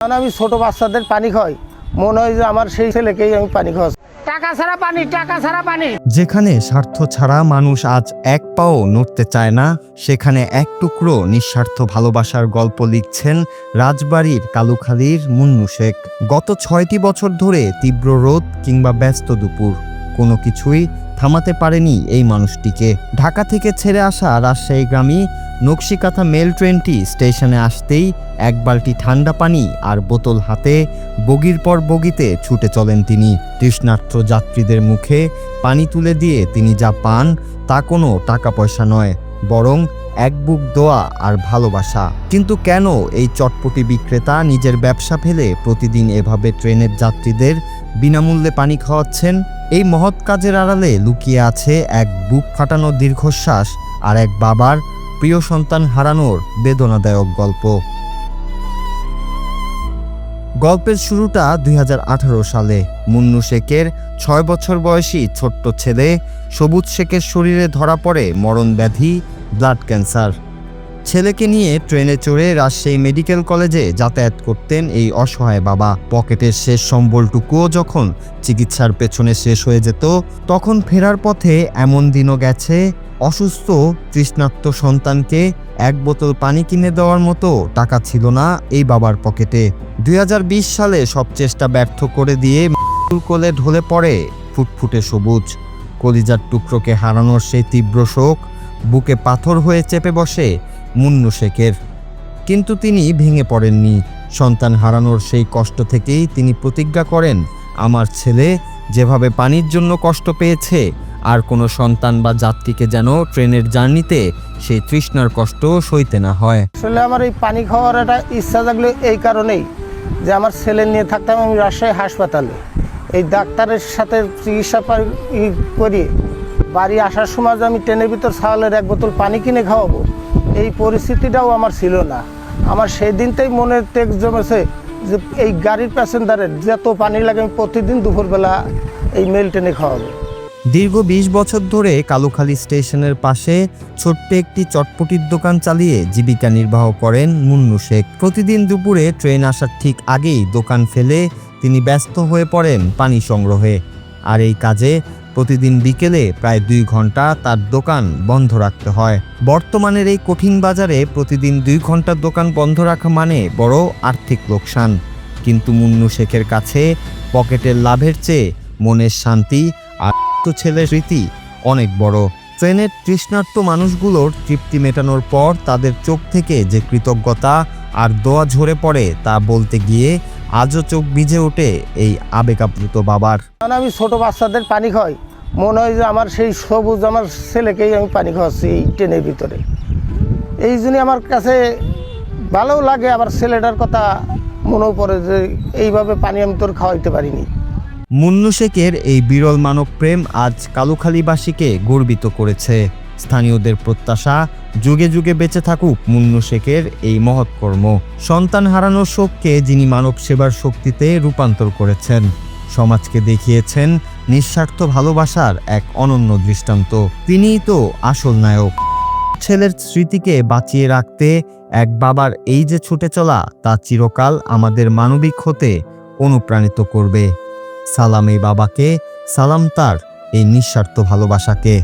আমি ছোট বাচ্চাদের পানি খাই, মনে হয় যে আমার সেই ছেলেকেই আমি পানি খাওয়াচ্ছি। টাকা ছাড়া পানি, টাকা ছাড়া পানি। যেখানে স্বার্থ ছাড়া মানুষ আজ এক পাও নড়তে চায় না, সেখানে এক টুকরো নিঃস্বার্থ ভালোবাসার গল্প লিখছেন রাজবাড়ীর কালুখালীর মুন্নু শেখ। গত ৬টি বছর ধরে তীব্র রোদ কিংবা ব্যস্ত দুপুর কোনো কিছুই থামাতে পারেনি এই মানুষটিকে। ঢাকা থেকে ছেড়ে আসা রাজশাহীগামী নকশিকাঁথা মেল ট্রেনটি স্টেশনে আসতেই এক বালতি ঠান্ডা পানি আর বোতল হাতে বগির পর বগিতে ছুটে চলেন তিনি। তৃষ্ণার্ত যাত্রীদের মুখে পানি তুলে দিয়ে তিনি যা পান তা কোনো টাকা পয়সা নয়, বরং এক বুক দোয়া আর ভালোবাসা। কিন্তু কেন এই চটপটি বিক্রেতা নিজের ব্যবসা ফেলে প্রতিদিন এভাবে ট্রেনের যাত্রীদের বিনামূল্যে পানি খাওয়াচ্ছেন? এই মহৎ কাজের আড়ালে লুকিয়ে আছে এক বুক ফাটানো দীর্ঘশ্বাস আর এক বাবার প্রিয় সন্তান হারানোর বেদনাদায়ক গল্প। গল্পের শুরুটা ২০১৮ সালে। মুন্নু শেখের ৬ বছর বয়সী ছোট্ট ছেলে সবুজ শেখের শরীরে ধরা পড়ে মরণ ব্যাধি ব্লাড ক্যান্সার। ছেলেকে নিয়ে ট্রেনে চড়ে রাজশাহী মেডিকেল কলেজে যাতায়াত করতেন এই অসহায় বাবা। পকেটের শেষ সম্বলটুকুও যখন চিকিৎসার পেছনে শেষ হয়ে যেত, তখন ফেরার পথে এমন দিনও গেছে অসুস্থ তৃষ্ণার্ত সন্তানকে এক বোতল পানি কিনে দেওয়ার মতো টাকা ছিল না এই বাবার পকেটে। ২০২০ সালে সব চেষ্টা ব্যর্থ করে দিয়ে কোলে ঢলে পড়ে ফুটফুটে সবুজ। কলিজার টুকরোকে হারানোর সেই তীব্র শোক বুকে পাথর হয়ে চেপে বসে মুন্নু শেখের। কিন্তু তিনি ভেঙে পড়েননি। সন্তান হারানোর সেই কষ্ট থেকেই তিনি প্রতিজ্ঞা করেন, আমার ছেলে যেভাবে পানির জন্য কষ্ট পেয়েছে, আর কোনো সন্তান বা যাত্রীকে যেন ট্রেনের জার্নিতে সেই তৃষ্ণার কষ্ট সইতে না হয়। আসলে আমার এই পানি খাওয়ার একটা ইচ্ছা জাগলো এই কারণেই যে আমার ছেলে নিয়ে থাকতাম আমি রাজশাহী হাসপাতালে। এই ডাক্তারের সাথে চিকিৎসা করি বাড়ি আসার সময় যে আমি ট্রেনের ভিতর ছাওয়ালের এক বোতল পানি কিনে খাওয়াবো, এই পরিস্থিতিটাও আমার ছিল না। আমার সেই দিনটাই মনের তেজ জমেছে যে এই গাড়ির প্যাসেঞ্জারের যত পানি লাগে আমি প্রতিদিন দুপুরবেলা এই মেল ট্রেনে খাওয়াবো। দীর্ঘ ২০ বছর ধরে কালুখালী স্টেশনের পাশে ছোট্ট একটি চটপটির দোকান চালিয়ে জীবিকা নির্বাহ করেন মুন্নু শেখ। প্রতিদিন দুপুরে ট্রেন আসার ঠিক আগেই দোকান ফেলে তিনি ব্যস্ত হয়ে পড়েন পানি সংগ্রহে। আর এই কাজে প্রতিদিন বিকেলে প্রায় ২ ঘন্টা তার দোকান বন্ধ রাখতে হয়। বর্তমানের এই কঠিন বাজারে প্রতিদিন ২ ঘন্টার দোকান বন্ধ রাখা মানে বড় আর্থিক লোকসান। কিন্তু মুন্নু শেখের কাছে পকেটের লাভের চেয়ে মনের শান্তি আর ছেলের স্মৃতি অনেক বড়। ট্রেনের তৃষ্ণার্ত মানুষগুলোর তৃপ্তি মেটানোর পর তাদের চোখ থেকে যে কৃতজ্ঞতা আর দোয়া ঝরে পড়ে তা বলতে গিয়ে আজও চোখ ভিজে ওঠে এই আবেগাপ্লুত বাবার। আমি ছোট বাচ্চাদের পানি খাই, মনে হয় যে আমার সেই সবুজ আমার ছেলেকেই আমি পানি খাওয়াচ্ছি এই ট্রেনের ভিতরে। এই জন্যই আমার কাছে ভালোও লাগে, আবার ছেলেটার কথা মনেও পড়ে যে এইভাবে পানি আমি তোর খাওয়াইতে পারিনি। মুন্নু শেখের এই বিরল মানব প্রেম আজ কালুখালীবাসীকে গর্বিত করেছে। স্থানীয়দের প্রত্যাশা, যুগে যুগে বেঁচে থাকুক মুন্নু শেখের এই মহৎ কর্ম। সন্তান হারানোর শোককে যিনি মানব সেবার শক্তিতে রূপান্তর করেছেন, সমাজকে দেখিয়েছেন নিঃস্বার্থ ভালোবাসার এক অনন্য দৃষ্টান্ত। তিনিই তো আসল নায়ক। ছেলের স্মৃতিকে বাঁচিয়ে রাখতে এক বাবার এই যে ছুটে চলা, তা চিরকাল আমাদের মানবিক হতে অনুপ্রাণিত করবে। সালাম এই বাবাকে, সালাম তার এই নিঃস্বার্থ ভালোবাসাকে।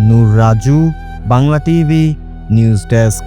Nur Raju, Bangla TV news desk.